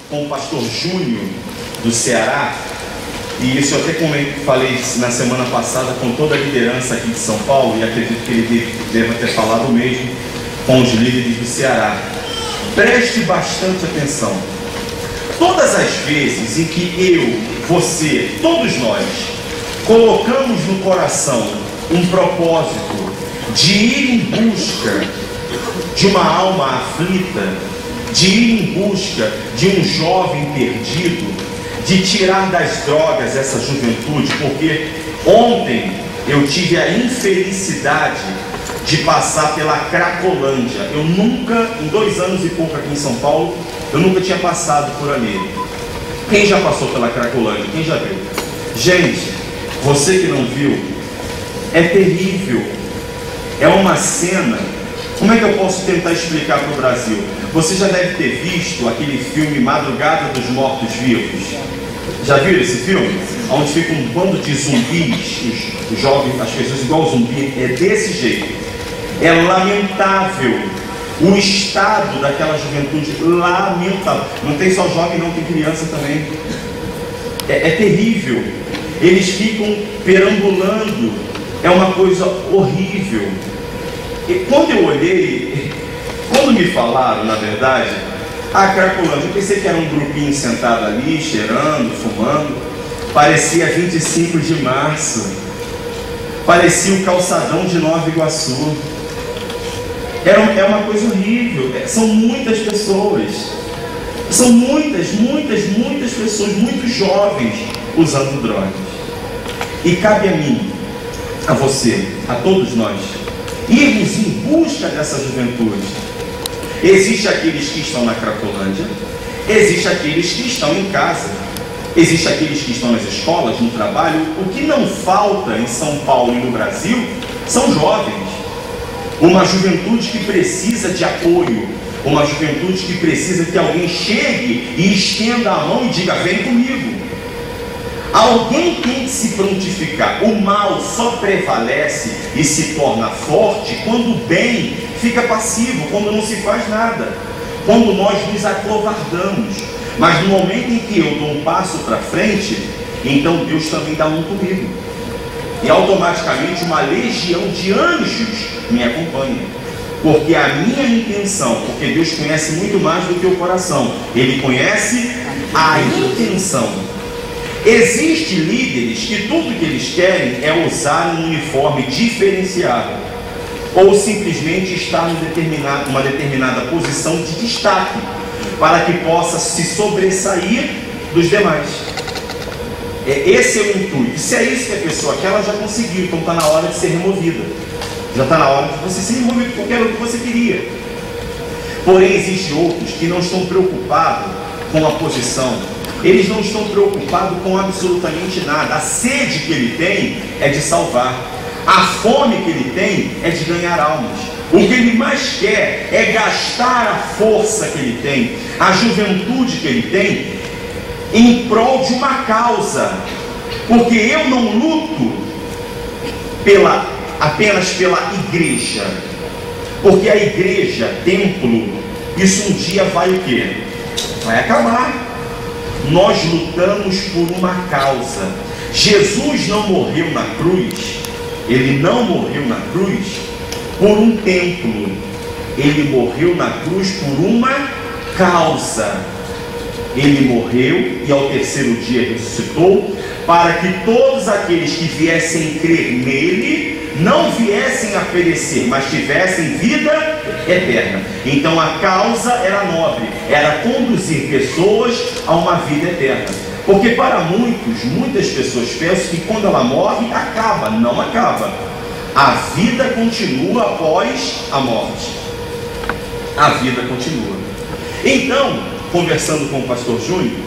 Com o pastor Júnior do Ceará, e isso eu até falei na semana passada com toda a liderança aqui de São Paulo, e acredito que ele deva ter falado mesmo com os líderes do Ceará. Preste bastante atenção. Todas as vezes em que eu, você, todos nós colocamos no coração um propósito de ir em busca de uma alma aflita, de ir em busca de um jovem perdido, de tirar das drogas essa juventude, porque ontem eu tive a infelicidade de passar pela Cracolândia. Eu nunca, em 2 anos e pouco aqui em São Paulo, eu nunca tinha passado por ali. Quem já passou pela Cracolândia? Quem já viu? Gente, você que não viu, é terrível. É uma cena. Como é que eu posso tentar explicar para o Brasil? Você já deve ter visto aquele filme Madrugada dos Mortos-Vivos. Já viram esse filme? Onde fica um bando de zumbis, os jovens, as pessoas igual zumbi. É desse jeito. É lamentável o estado daquela juventude. Lamentável. Não tem só jovem, não, tem criança também. É terrível. Eles ficam perambulando. É uma coisa horrível. E quando eu olhei, quando me falaram, na verdade, a Cracolândia, eu pensei que era um grupinho sentado ali, cheirando, fumando. Parecia 25 de março. Parecia o calçadão de Nova Iguaçu. É uma coisa horrível. São muitas pessoas. São muitas pessoas, muitos jovens usando drogas. E cabe a mim, a você, a todos nós, irmos em busca dessa juventude. Existem aqueles que estão na Cracolândia, existem aqueles que estão em casa, existem aqueles que estão nas escolas, no trabalho. O que não falta em São Paulo e no Brasil são jovens. Uma juventude que precisa de apoio, uma juventude que precisa que alguém chegue e estenda a mão e diga: vem comigo. Alguém tem que se prontificar. O mal só prevalece e se torna forte quando o bem fica passivo, quando não se faz nada, quando nós nos acovardamos. Mas no momento em que eu dou um passo para frente, então Deus também dá um comigo. E automaticamente uma legião de anjos me acompanha. Porque a minha intenção, porque Deus conhece muito mais do que o coração, Ele conhece a intenção. Existem líderes que tudo que eles querem é usar um uniforme diferenciado, ou simplesmente estar em uma determinada posição de destaque, para que possa se sobressair dos demais. Esse é o intuito. Se é isso que a pessoa quer, ela já conseguiu, então está na hora de ser removida. Já está na hora de você ser removido, porque era o que você queria. Porém, existem outros que não estão preocupados com a posição. Eles não estão preocupados com absolutamente nada. A sede que ele tem é de salvar. A fome que ele tem é de ganhar almas. O que ele mais quer é gastar a força que ele tem, a juventude que ele tem, em prol de uma causa. Porque eu não luto apenas pela igreja. Porque a igreja, templo, isso um dia vai o quê? Vai acabar. Nós lutamos por uma causa. Jesus não morreu na cruz, Ele não morreu na cruz por um templo, Ele morreu na cruz por uma causa. Ele morreu e ao terceiro dia ressuscitou, para que todos aqueles que viessem crer nele não viessem a perecer, mas tivessem vida eterna. Então a causa era nobre, era conduzir pessoas a uma vida eterna. Porque para muitas pessoas pensam que quando ela morre, acaba. Não acaba. A vida continua após a morte. A vida continua. Então, conversando com o pastor Júnior,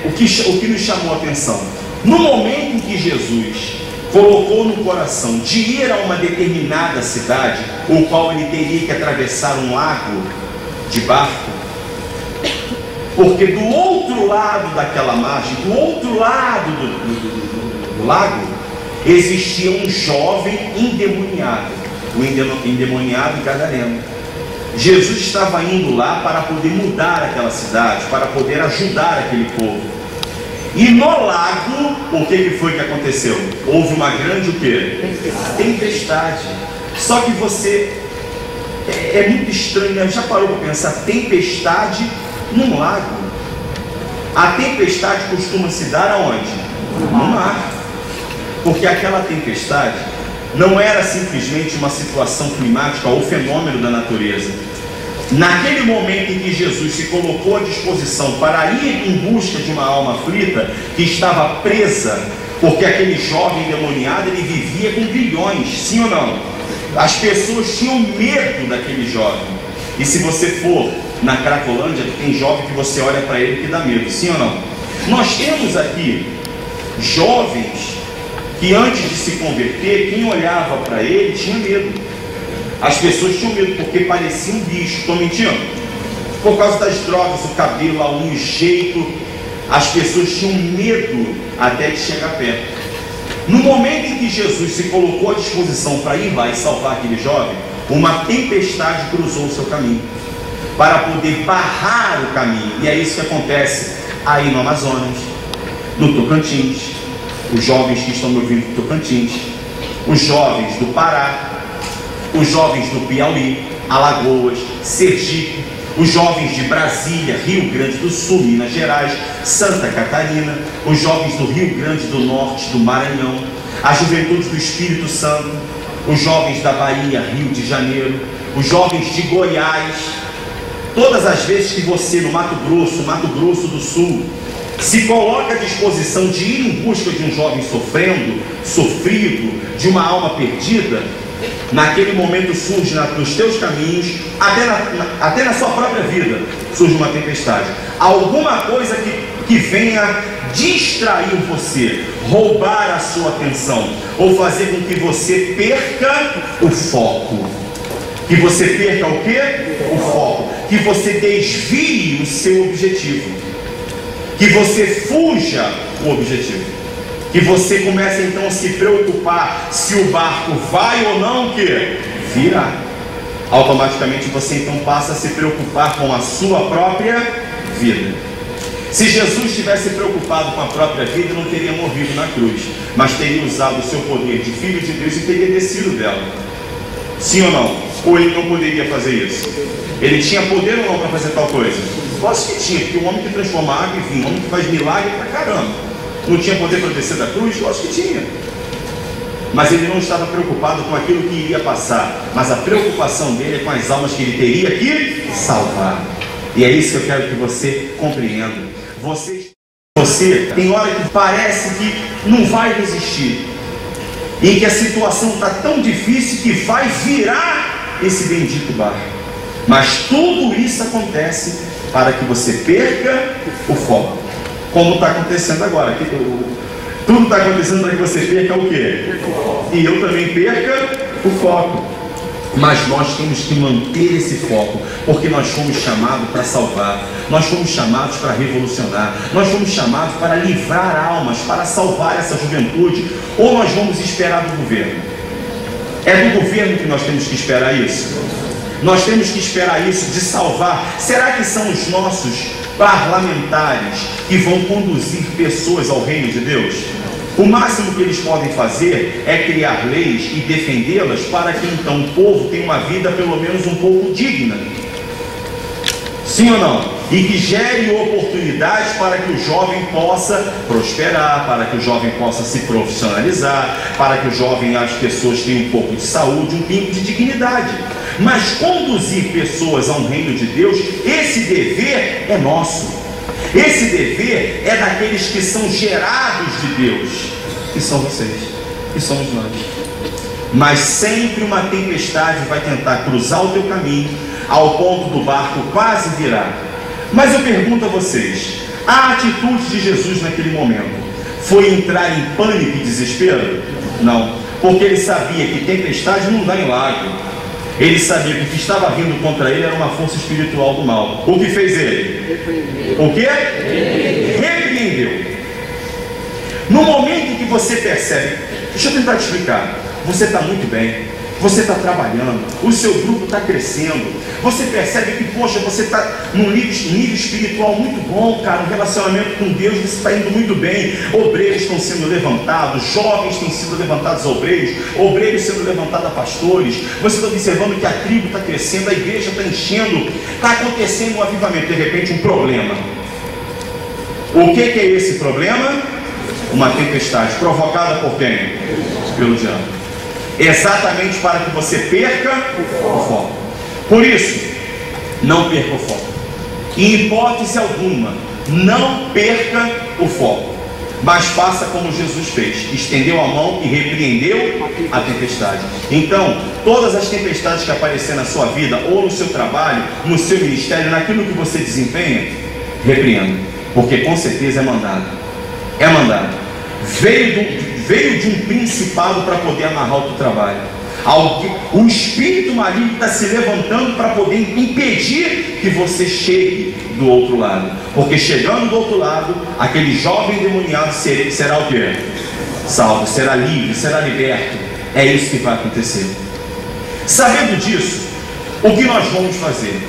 o que nos chamou a atenção, no momento em que Jesus colocou no coração de ir a uma determinada cidade, o qual ele teria que atravessar um lago de barco, porque do outro lado daquela margem, do outro lado do lago, existia um jovem endemoniado, o endemoniado gadareno. Jesus estava indo lá para poder mudar aquela cidade, para poder ajudar aquele povo. E no lago, o que foi que aconteceu? Houve uma grande o quê? Tempestade. Só que você é muito estranho, né? Já parou para pensar? Tempestade num lago. A tempestade costuma se dar aonde? No mar. Porque aquela tempestade não era simplesmente uma situação climática ou fenômeno da natureza. Naquele momento em que Jesus se colocou à disposição para ir em busca de uma alma aflita que estava presa, porque aquele jovem endemoniado, ele vivia com grilhões, sim ou não? As pessoas tinham medo daquele jovem. E se você for na Cracolândia, tem jovem que você olha para ele que dá medo, sim ou não? Nós temos aqui jovens que antes de se converter, quem olhava para ele tinha medo. As pessoas tinham medo porque parecia um bicho. Estou mentindo? Por causa das drogas, o cabelo, a unha, o jeito, as pessoas tinham medo até de chegar perto. No momento em que Jesus se colocou à disposição para ir lá e salvar aquele jovem, uma tempestade cruzou o seu caminho para poder barrar o caminho. E é isso que acontece aí no Amazonas, no Tocantins, os jovens que estão me ouvindo do Tocantins, os jovens do Pará, os jovens do Piauí, Alagoas, Sergipe, os jovens de Brasília, Rio Grande do Sul, Minas Gerais, Santa Catarina, os jovens do Rio Grande do Norte, do Maranhão, a juventude do Espírito Santo, os jovens da Bahia, Rio de Janeiro, os jovens de Goiás. Todas as vezes que você no Mato Grosso do Sul, se coloca à disposição de ir em busca de um jovem sofrido, de uma alma perdida, naquele momento surge nos teus caminhos, até na sua própria vida, surge uma tempestade. Alguma coisa que venha distrair você, roubar a sua atenção, ou fazer com que você perca o foco. Que você perca o quê? O foco. Que você desvie o seu objetivo. Que você fuja o objetivo. Que você comece então a se preocupar se o barco vai ou não que virar. Automaticamente você então passa a se preocupar com a sua própria vida. Se Jesus tivesse preocupado com a própria vida, não teria morrido na cruz, mas teria usado o seu poder de Filho de Deus e teria descido dela. Sim ou não? Ou ele não poderia fazer isso? Ele tinha poder ou não para fazer tal coisa? Lógico que tinha, porque o homem que transforma água em vinho, o homem que faz milagre pra caramba, não tinha poder para descer da cruz? Lógico que tinha. Mas ele não estava preocupado com aquilo que iria passar, mas a preocupação dele é com as almas que ele teria que salvar. E é isso que eu quero que você compreenda. Você tem hora que parece que não vai resistir, em que a situação está tão difícil que vai virar esse bendito barco. Mas tudo isso acontece para que você perca o foco, como está acontecendo agora. Tudo está acontecendo para que você perca o quê? E eu também perca o foco. Mas nós temos que manter esse foco, porque nós fomos chamados para salvar, nós fomos chamados para revolucionar, nós fomos chamados para livrar almas, para salvar essa juventude. Ou nós vamos esperar do governo? É do governo que nós temos que esperar isso? Nós temos que esperar isso de salvar? Será que são os nossos parlamentares que vão conduzir pessoas ao reino de Deus? O máximo que eles podem fazer é criar leis e defendê-las para que então o povo tenha uma vida pelo menos um pouco digna. Sim ou não? E que gere oportunidades para que o jovem possa prosperar, para que o jovem possa se profissionalizar, para que o jovem, as pessoas tenham um pouco de saúde, um pingo de dignidade. Mas conduzir pessoas ao reino de Deus, esse dever é nosso. Esse dever é daqueles que são gerados de Deus, que são vocês, que somos nós. Mas sempre uma tempestade vai tentar cruzar o teu caminho, ao ponto do barco quase virar. Mas eu pergunto a vocês, a atitude de Jesus naquele momento foi entrar em pânico e desespero? Não, porque ele sabia que tempestade não dá em lago. Ele sabia que o que estava vindo contra ele era uma força espiritual do mal. O que fez ele? O quê? Repreendeu. No momento em que você percebe, deixa eu tentar te explicar, você está muito bem, você está trabalhando, o seu grupo está crescendo, você percebe que, poxa, você está num nível espiritual muito bom, cara, um relacionamento com Deus, você está indo muito bem, obreiros estão sendo levantados, jovens têm sido levantados a obreiros sendo levantados a pastores, você está observando que a tribo está crescendo, a igreja está enchendo, está acontecendo um avivamento, de repente um problema. O que é esse problema? Uma tempestade, provocada por quem? Pelo diabo. Exatamente para que você perca o foco. Por isso, não perca o foco. Em hipótese alguma, não perca o foco, mas faça como Jesus fez, estendeu a mão e repreendeu a tempestade. Então, todas as tempestades que aparecerem na sua vida, ou no seu trabalho, no seu ministério, naquilo que você desempenha, repreenda, porque com certeza é mandado. É mandado. Veio de um principado para poder amarrar o teu trabalho. O espírito maligno está se levantando para poder impedir que você chegue do outro lado. Porque chegando do outro lado, aquele jovem endemoniado será o quê? Salvo, será livre, será liberto. É isso que vai acontecer. Sabendo disso, o que nós vamos fazer?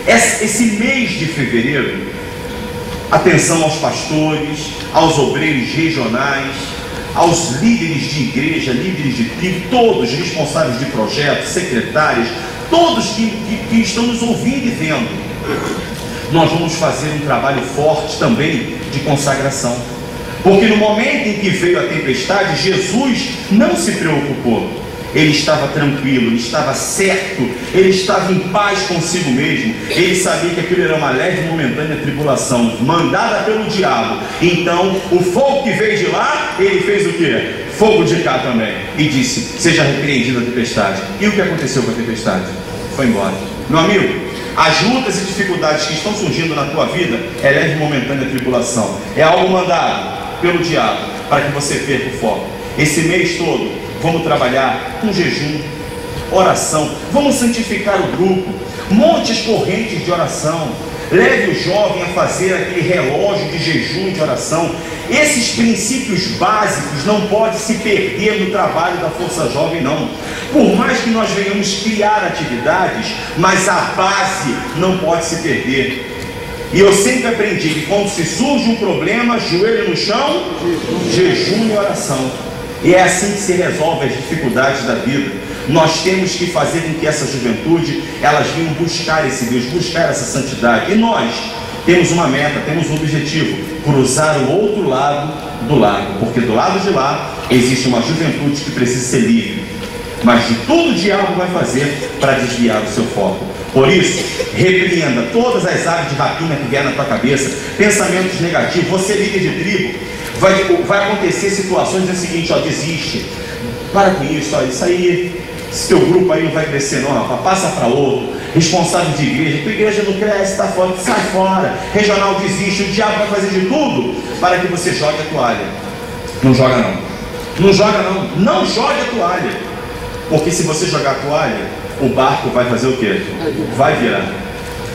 Esse mês de fevereiro, atenção aos pastores, aos obreiros regionais, aos líderes de igreja, líderes de tribo, todos responsáveis de projetos, secretários, todos que estão nos ouvindo e vendo. Nós vamos fazer um trabalho forte também de consagração, porque no momento em que veio a tempestade, Jesus não se preocupou. Ele estava tranquilo, ele estava certo, ele estava em paz consigo mesmo. Ele sabia que aquilo era uma leve e momentânea tribulação, mandada pelo diabo. Então, o fogo que veio de lá, ele fez o quê? Fogo de cá também. E disse, seja repreendida a tempestade. E o que aconteceu com a tempestade? Foi embora. Meu amigo, as lutas e dificuldades que estão surgindo na tua vida, é leve e momentânea tribulação. É algo mandado pelo diabo, para que você perca o foco. Esse mês todo, vamos trabalhar com jejum, oração, vamos santificar o grupo, monte as correntes de oração, leve o jovem a fazer aquele relógio de jejum e de oração. Esses princípios básicos não podem se perder no trabalho da Força Jovem, não. Por mais que nós venhamos criar atividades, mas a base não pode se perder. E eu sempre aprendi que quando se surge um problema, joelho no chão, jejum e oração. E é assim que se resolve as dificuldades da vida. Nós temos que fazer com que essa juventude, elas venham buscar esse Deus, buscar essa santidade. E nós temos uma meta, temos um objetivo: cruzar o outro lado do lago. Porque do lado de lá existe uma juventude que precisa ser livre. Mas de tudo o diabo vai fazer para desviar o seu foco. Por isso, repreenda todas as aves de rapina que vier na tua cabeça, pensamentos negativos. Você líder de tribo, vai acontecer situações do seguinte, ó, desiste, para com isso, ó, isso aí, esse teu grupo aí não vai crescer não, rapaz, passa para outro. Responsável de igreja, tua igreja não cresce, está fora, sai fora. Regional, desiste, o diabo vai fazer de tudo para que você jogue a toalha. Não joga não, não joga não, não jogue a toalha, porque se você jogar a toalha, o barco vai fazer o quê? Vai virar.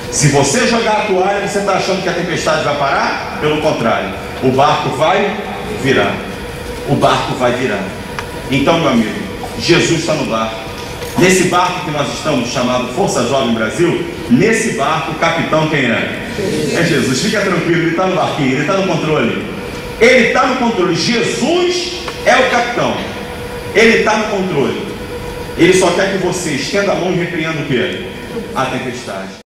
Se você jogar a toalha, você está achando que a tempestade vai parar? Pelo contrário, o barco vai virar. O barco vai virar. Então, meu amigo, Jesus está no barco. Nesse barco que nós estamos, chamado Força Jovem Brasil, nesse barco, o capitão quem é? É Jesus. Fica tranquilo, ele está no barquinho, ele está no controle. Ele está no controle. Jesus é o capitão. Ele está no controle. Ele só quer que você estenda a mão e repreenda o quê? A tempestade.